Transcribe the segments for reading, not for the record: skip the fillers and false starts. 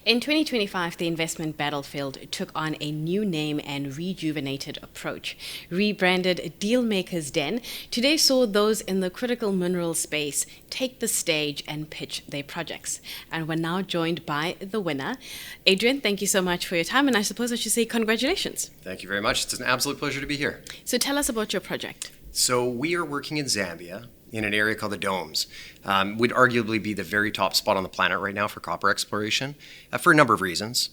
In 2025, the investment battlefield took on a new name and rejuvenated approach. Rebranded Dealmakers Den, today saw those in the critical mineral space take the stage and pitch their projects. And we're now joined by the winner. Adrian, thank you so much for your time, and I suppose I should say congratulations. Thank you very much. It's an absolute pleasure to be here. So tell us about your project. So we are working in Zambia in an area called the Domes. Would arguably be the very top spot on the planet right now for copper exploration for a number of reasons.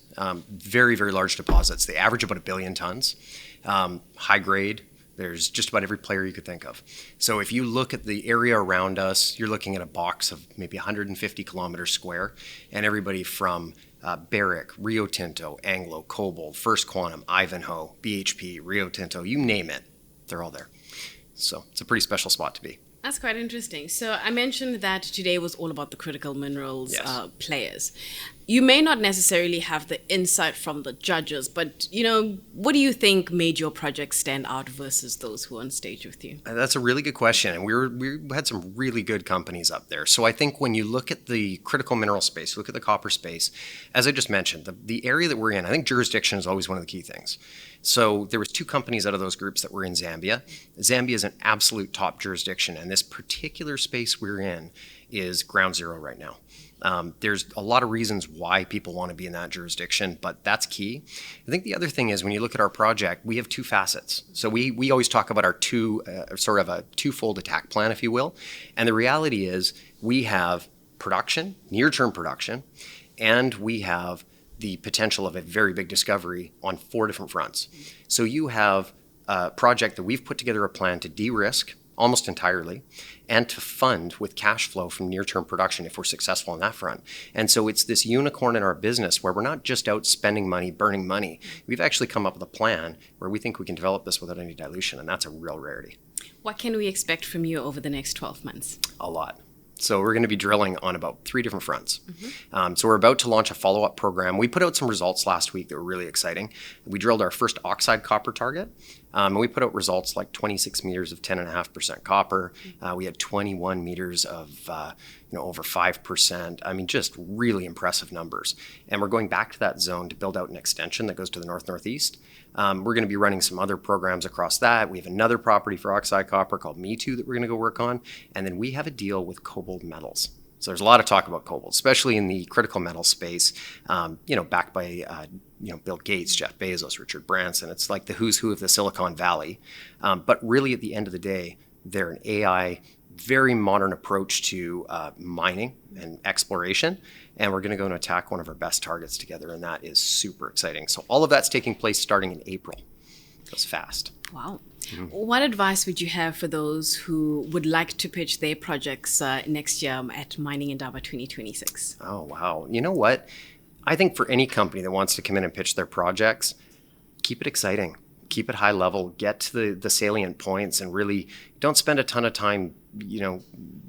Very, very large deposits. They average about 1 billion tons. High grade. There's just about every player you could think of. So if you look at the area around us, you're looking at a box of maybe 150 kilometers square, and everybody from Barrick, Rio Tinto, Anglo, Cobalt, First Quantum, Ivanhoe, BHP, Rio Tinto, you name it, they're all there. So it's a pretty special spot to be. That's quite interesting. So I mentioned that today was all about the critical minerals players. You may not necessarily have the insight from the judges, but, what do you think made your project stand out versus those who are on stage with you? That's a really good question. And we had some really good companies up there. So I think when you look at the critical mineral space, look at the copper space, as I just mentioned, the area that we're in, I think jurisdiction is always one of the key things. So there was 2 companies out of those groups that were in Zambia. Zambia is an absolute top jurisdiction, and this particular space we're in is ground zero right now. There's a lot of reasons why people want to be in that jurisdiction, but that's key. I think the other thing is when you look at our project, we have 2 facets. So we always talk about our sort of a twofold attack plan, if you will. And the reality is we have production, near-term production, and we have the potential of a very big discovery on 4 different fronts. So you have a project that we've put together a plan to de-risk almost entirely and to fund with cash flow from near-term production if we're successful on that front. And so it's this unicorn in our business where we're not just out spending money, burning money. We've actually come up with a plan where we think we can develop this without any dilution, and that's a real rarity. What can we expect from you over the next 12 months? A lot. So we're going to be drilling on about 3 different fronts. So we're about to launch a follow-up program. We put out some results last week that were really exciting. We drilled our first oxide copper target. And we put out results like 26 meters of 10.5% copper. We had 21 meters of over 5%. I mean, just really impressive numbers. And we're going back to that zone to build out an extension that goes to the north-northeast. We're going to be running some other programs across that. We have another property for oxide copper called Me2 that we're going to go work on. And then we have a deal with Cobalt Metals. So there's a lot of talk about cobalt, especially in the critical metal space, backed by Bill Gates, Jeff Bezos, Richard Branson. It's like the who's who of the Silicon Valley. But really at the end of the day, they're an AI, very modern approach to mining and exploration. And we're going to go and attack one of our best targets together. And that is super exciting. So all of that's taking place starting in April. That's fast. Wow. What advice would you have for those who would like to pitch their projects next year at Mining Indaba 2026? Oh, wow. You know what? I think for any company that wants to come in and pitch their projects, keep it exciting. Keep it high level. Get to the salient points and really don't spend a ton of time,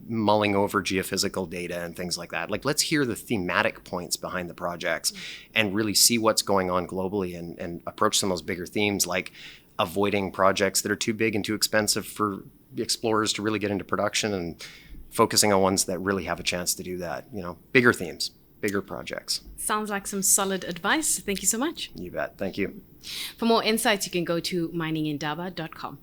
mulling over geophysical data and things like that. Like, let's hear the thematic points behind the projects and really see what's going on globally and approach some of those bigger themes like avoiding projects that are too big and too expensive for explorers to really get into production and focusing on ones that really have a chance to do that. Bigger themes, bigger projects. Sounds like some solid advice. Thank you so much. You bet. Thank you. For more insights, you can go to miningindaba.com.